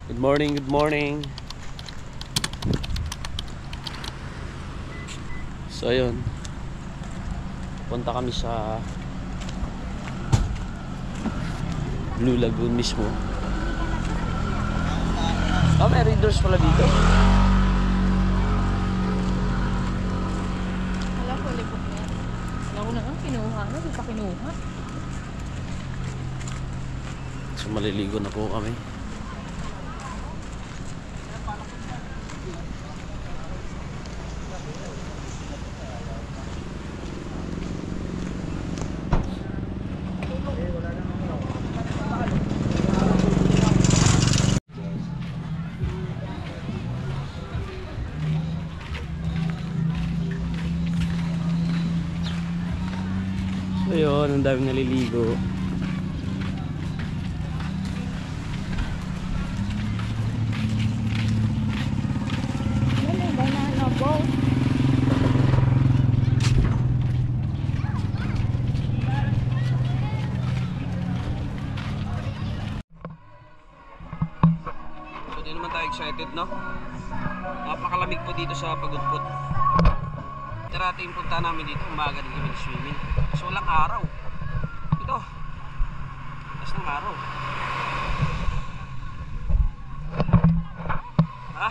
Good morning, good morning. So ayun, punta kami sa Blue Lagoon mismo. Oh, may readers pala dito. Wala ko libok na. Ako na nga, kinuha na. Di pa kinuha. So maliligo na po kami. So yun, ang daming naliligo. Banana boat. So di naman tayo excited, no? Napakalamig po dito sa Pagudpud. Tirating punta namin dito, umaga din kami swimming. So walang araw. Ito. Tapos ng araw. Ha?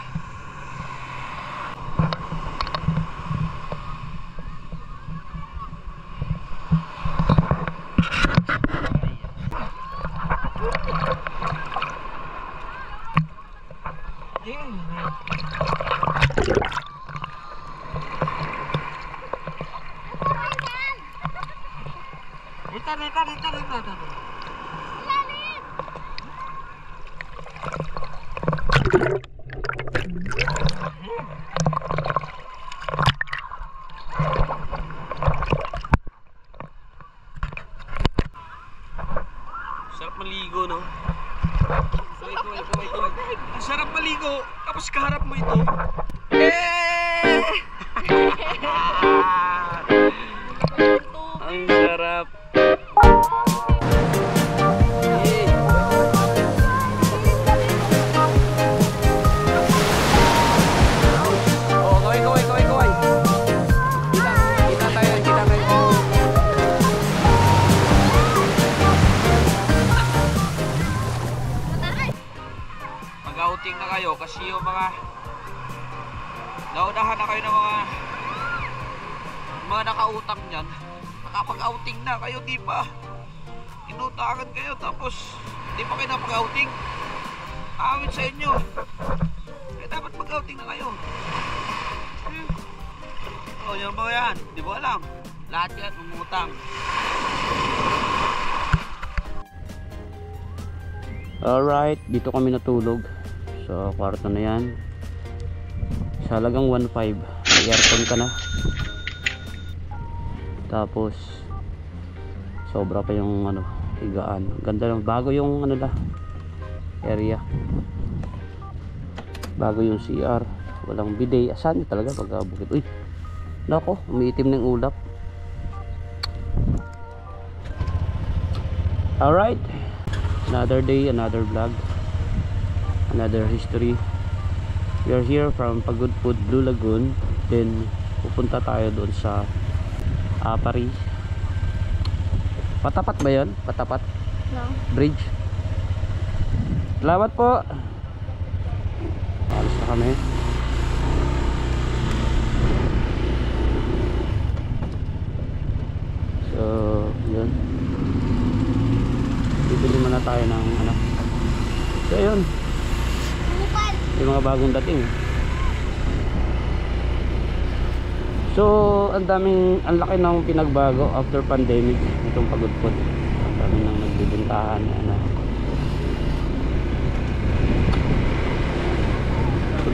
Dito. Sarap maligo, no? Wait. Ang sarap maligo, tapos kaharap mo ito. Ang sarap. Oh, kaway. Kita tayo. Mag-outing na kayo kasi yung mga naunahan na kayo ng mga nakautang niyan. Nakapag-outing na kayo, di ba? Inutangan kayo tapos di pa kayo napag-outing. Awit sa inyo. Kaya dapat mag-outing na kayo. Oh, yung mga yan, di ba alam? Lahat yan umutang. Alright, dito kami natulog sa kwarto na yan. Sa halagang 1.5. May aircon ka na. Tapos sobra pa yung higaan. Ganda lang, bago yung area. Bago yung CR. Walang bidet. Asan talaga pagka bukit. Uy, nako, umiitim ng ulap. Alright, another day, another vlog, another history. We are here from Pagudpud, Blue Lagoon. Then pupunta tayo doon sa Apari. Patapat ba yan? Patapat? No. Bridge. Salamat po. Alis na kami. So yun, bibili muna tayo ng so yun, yung mga bagong dating. So ang laki ng pinagbago after pandemic itong Pagudpud. Ang dami nang nagbibintahan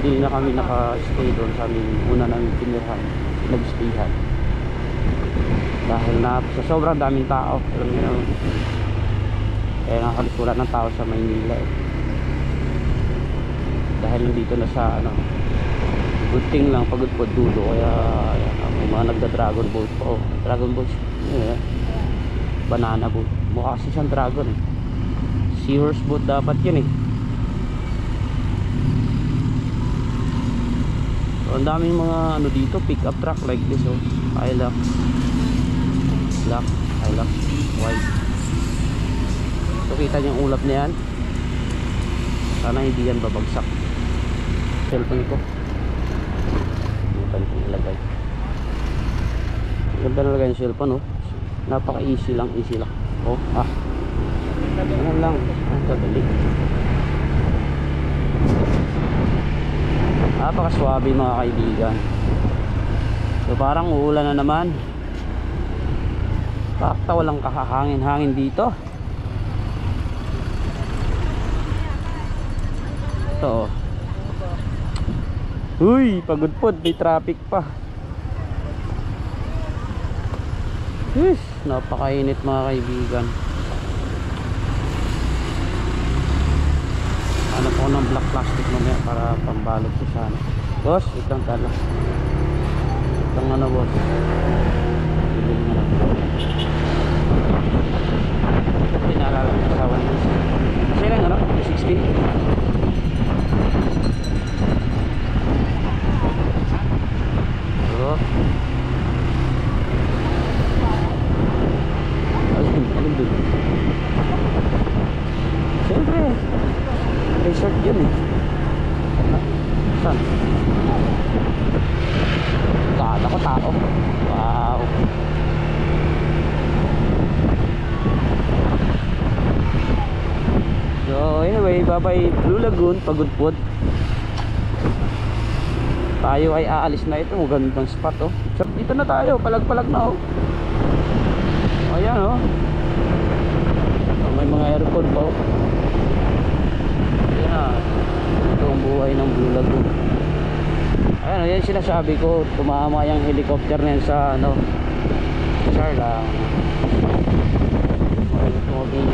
hindi na kami naka-stay doon sa aming una namin tinirhan, nag-stayhan dahil sa sobrang daming tao. Alam niyo naman, kaya nakalis wala ng tao sa Maynila dahil nandito na sa good thing lang Pagudpud dulo. Kaya may mga nagda-dragon boat po. Dragon boat, banana boat, mukha kasi siyang dragon Seahorse boat dapat yun Ang daming mga ano dito, pick up truck like this, oh. Hilux. Black, Hilux, white. So kita niyo yung ulap na yan. Sana hindi yan babagsak. Cellphone ko. Cellphone ko ilagay. Ganda na lagay yung cellphone, oh. Napaka easy lang, oh. Ano lang, kadali. Napaka-swabe mga kaibigan. So parang uulan na naman. Bakta walang kakahangin-hangin dito. Ito. Uy, pagod po, may traffic pa. Napakainit mga kaibigan. Ano po ng black plastic mamaya para pambalot ko sana. Boss, itang tala. Itang ano boss. Bilhin nga na. Pinaalala ng asawa niya. Kasi lang ano? 16. So, alin dun? Siyempre resort yun eh. Saan? Kala ko tao. Wow. So anyway, bye-bye Blue Lagoon, Pagudpud. Tayo ay aalis na ito. Magandang spot, oh. So, dito na tayo, palag-palag na, oh. Ayan, oh. So, may mga aircon pa, oh. Ayan, ito ang buhay ng Blue Lagoon. Ayan, yan sinasabi ko, tumama yung helicopter na yan sa ano, Sarlang. Tumabing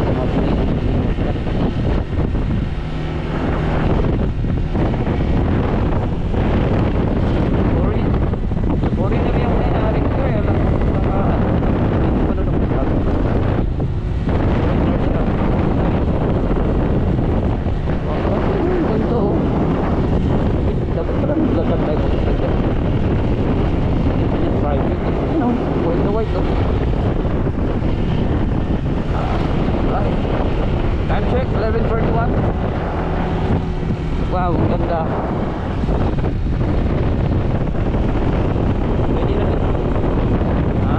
boring na yung nangyari ko eh. Dapat pala naglagad tayo sa kanya. Private. You know, white na white, oh. Right. Time check, 11:41. Wow, ang ganda. Pwede na din. Ha?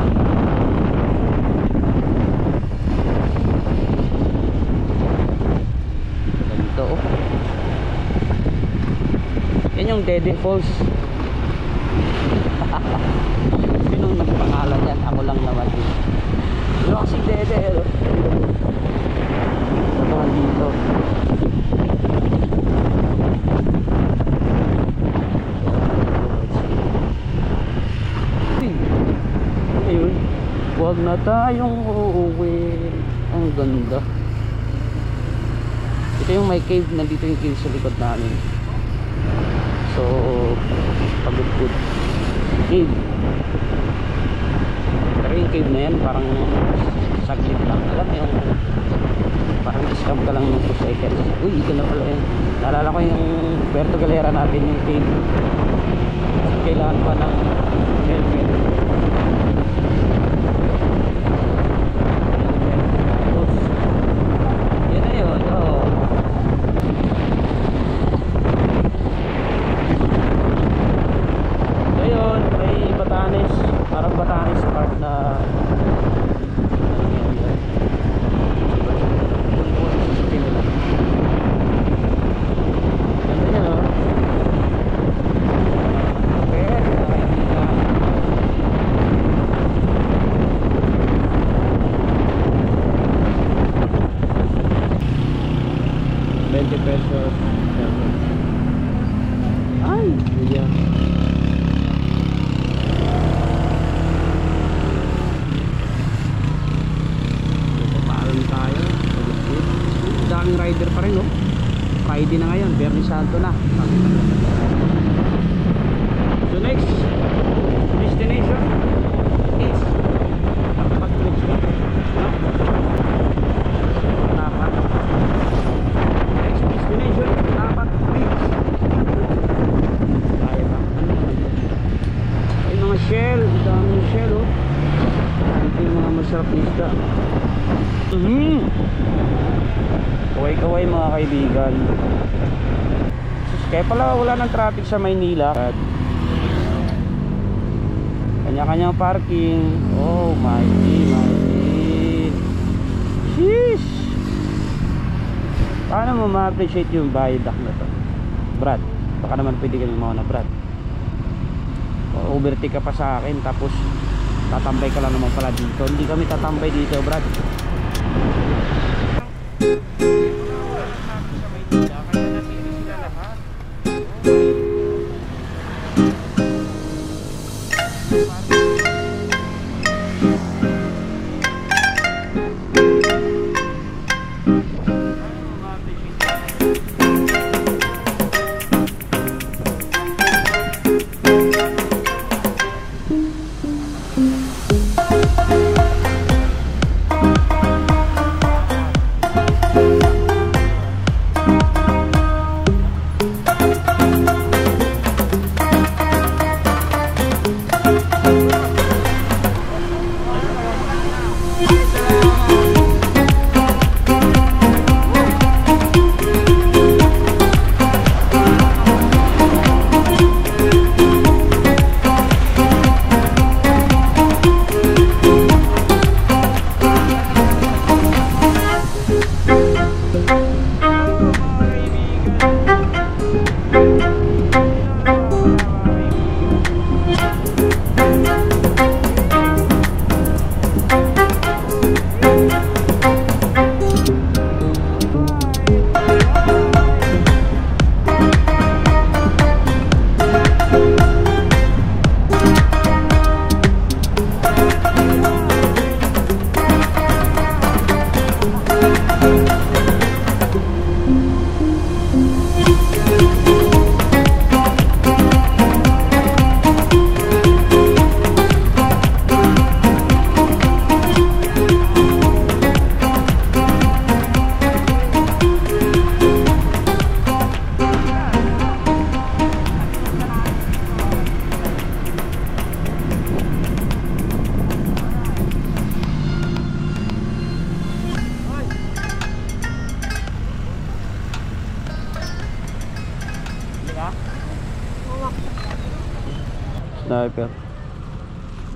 Ganito, oh. Yan yung Dede Falls. Sinong nagpangalan yan? Ako lang naman din. Pero kasi Dede, ano? Ito dito. Ayun. Huwag na tayong uuwi. Ang ganda. Ito yung may cave. Nandito yung cave sa likod namin. So, Pagudpud cave. Pero yung cave na yan parang saglit lang. Alam mo yung parang scam ka lang ng 2 seconds. Uy, ito na pala yan. Naalala ko yung Puerto Galera natin yung cave. Kailangan pa ng helmet. Yan na yun. Oh. Ngayon, may Batanes. Parang Batanes part na pesos. Ay, iya. Papalan tayo. Daming rider pa rin, oh. Friday na ngayon, Biyernes Santo na. So next destination is Tapat Bridge. Tapat. Next destination, Tapat Bridge. Kaya ba? isda. Kaway-kaway mga kaibigan. Kaya pala wala ng traffic sa Maynila. Kanya-kanyang parking. Oh my God. Sheesh. Paano mo ma-appreciate yung viaduct na to, Brad? Baka naman pwede kami mauna, Brad. Overtake ka pa sa akin, tapos tatambay ka lang naman pala dito. Hindi kami tatambay dito, Brad. Sniper.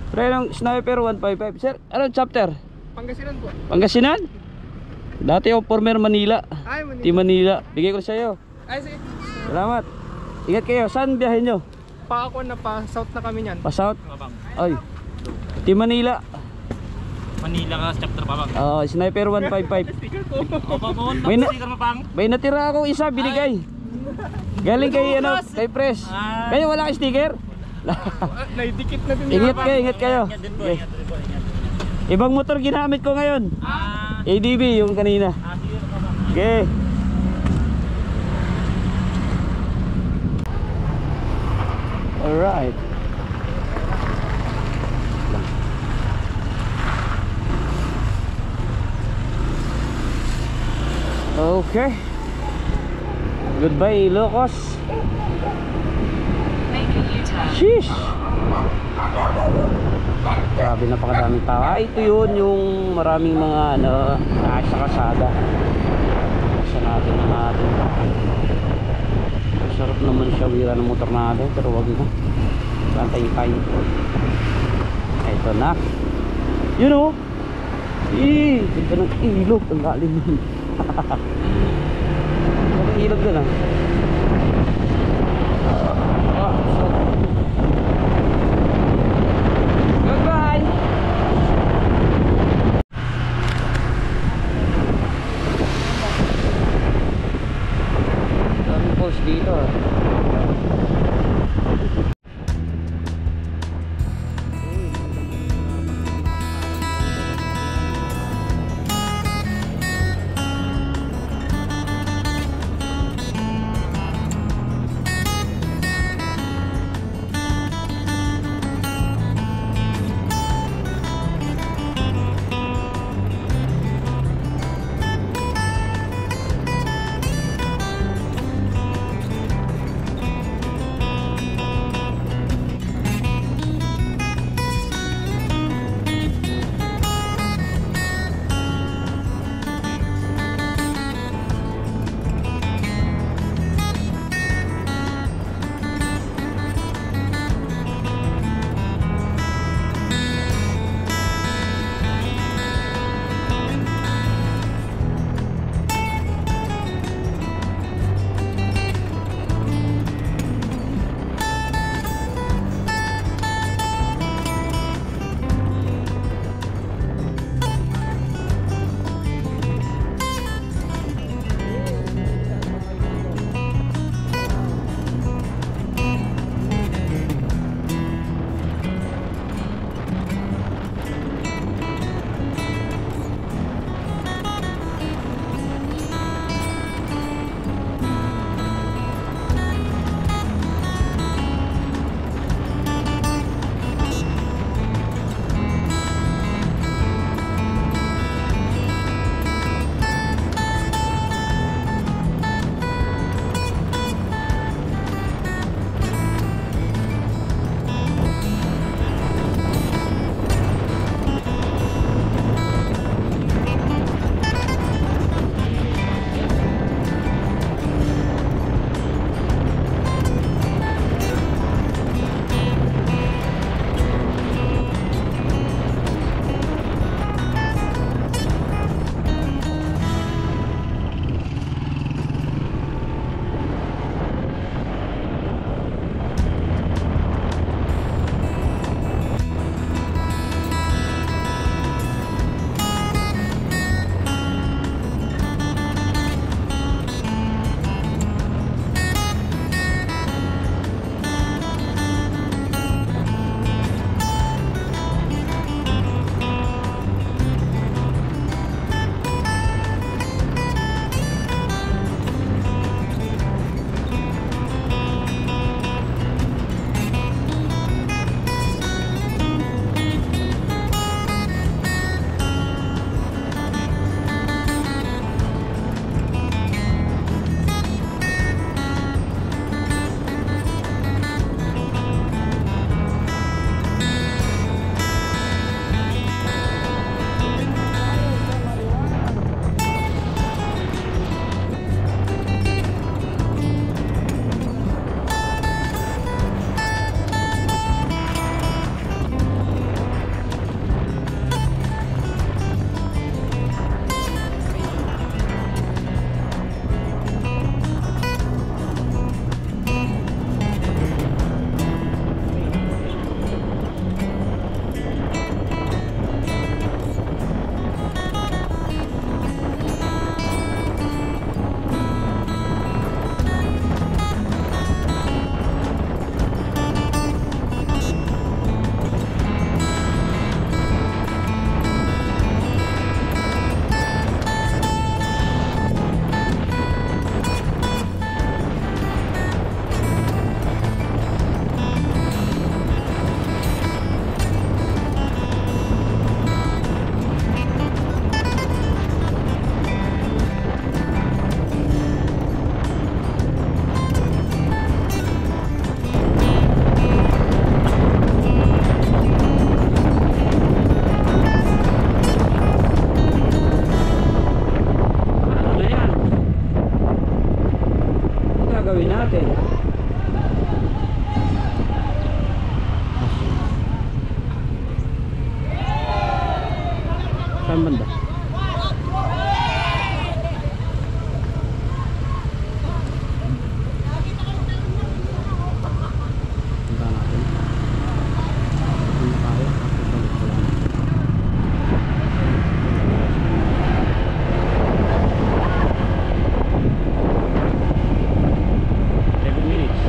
Pre, ng Sniper 155. Sir, anong chapter? Pangasinan po. Pangasinan? Dati ako former Manila. Ay, Manila. Team Manila. Bigay ko sa iyo. Ay, sige. Salamat. Ingat kayo. Saan biyahe nyo? Pa ako na pa, south na kami niyan. Pa South? Ay. Team Manila. Manila ka, chapter pa bang? Sniper 155. Sticker ko. May, na, Sticker mo pang? may natira akong isa, binigay. Galing kay, kay Press. Kayo wala kang sticker? Naidikit na din. Ingat kayo, ingat kayo. Ingat din po, Okay. ingat din po, ingat. Ibang motor ginamit ko ngayon. ADB yung kanina. Sige pa bang? Okay. Alright. Okay. Goodbye, Ilocos. Sheesh. Grabe, napakadaming tao. Ito yun yung maraming mga sa kasada. Sa natin ang atin. Sarap naman siya wira ng motor natin, pero wag na. Lantayin tayo. Ito na. You know. Ganda ng ilog. Ang lalim yun. Ang ilog doon ah. Goodbye. Daming post dito ah. natin. Saan banda? Punta natin. Punta tayo. Balik ko lang. 7 minutes.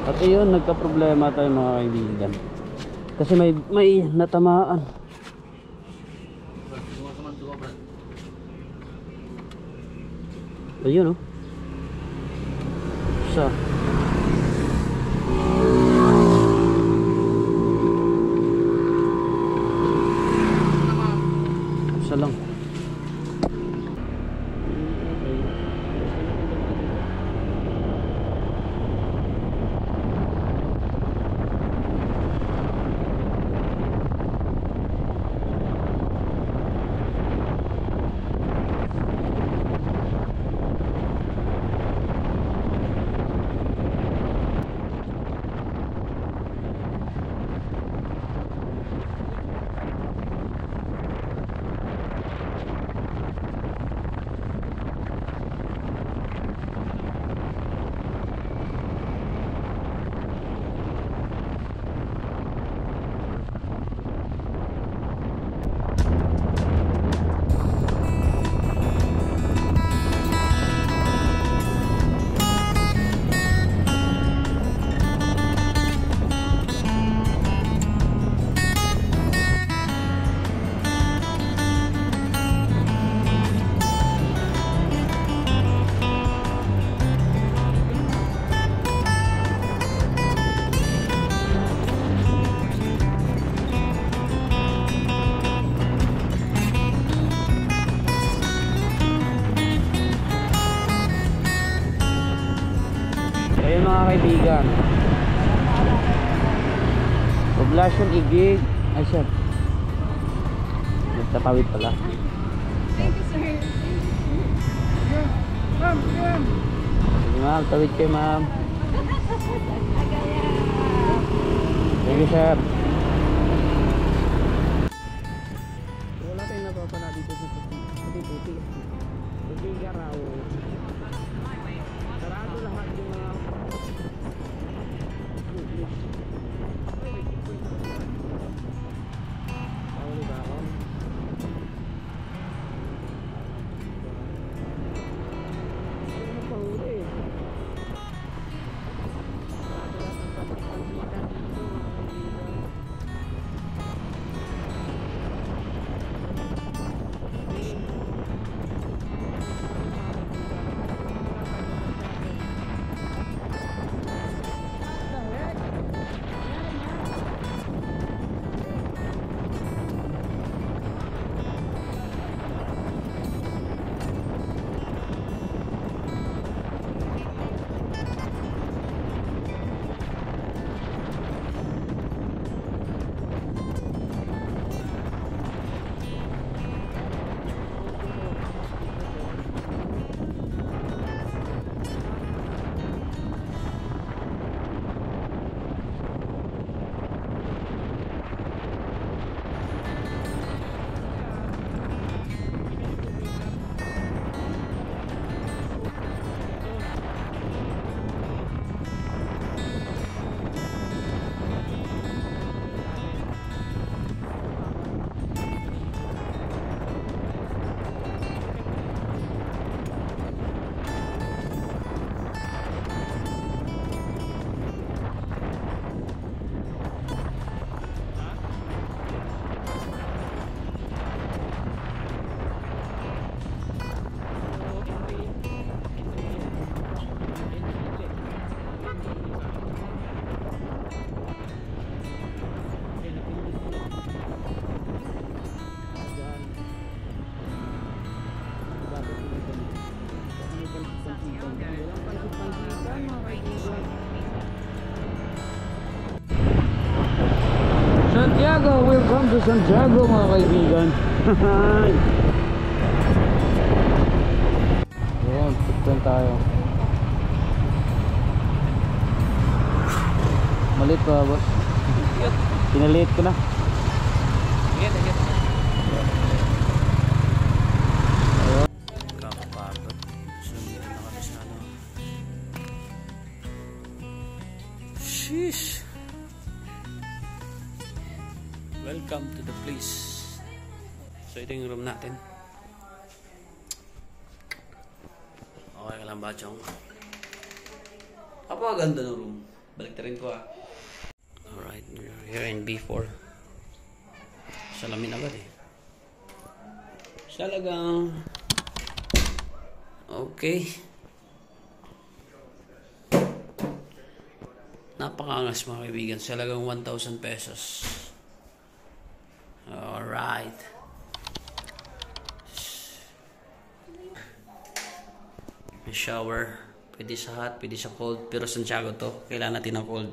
At ayun, nagka-problema tayo mga kaibigan. Kasi may natamaan. Ayun oh. Isa. Isa lang. Ayun mga kaibigan, Poblacion Igig. Ay sir, nagtatawid pala. Thank you, sir. Ma'am, yan. Sige ma'am, tawid kayo ma'am. Thank you sir. Wala tayong napapala dito sa puti-puti. Puti garaw. Santiago! Welcome to Santiago mga kaibigan! Ayan, pagkan tayo. Malit pa boss. Pinaliit ko na. Kakapagod. Sumira na kami sa ano. Sheesh! Welcome to the place. So ito yung room natin. Okay ka lang ba, Chong? Napakaganda ng room. Balik na rin ko Alright, we're here in B4. Salamin agad Salagang okay. Napakangas mga kaibigan. Salagang 1,000 pesos. Alright. May shower. Pwede sa hot, pwede sa cold. Pero Santiago to. Kailangan natin ng cold.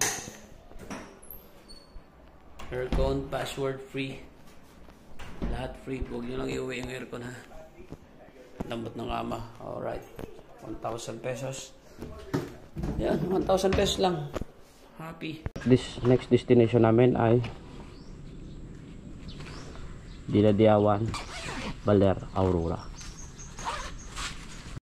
Aircon, password free. Lahat free. Huwag nyo lang iuwi yung aircon ha. Lambot ng kama. Alright. 1,000 pesos. Yan, 1,000 pesos lang. Happy. This next destination namin ay Diladiawan, Baler, Aurora.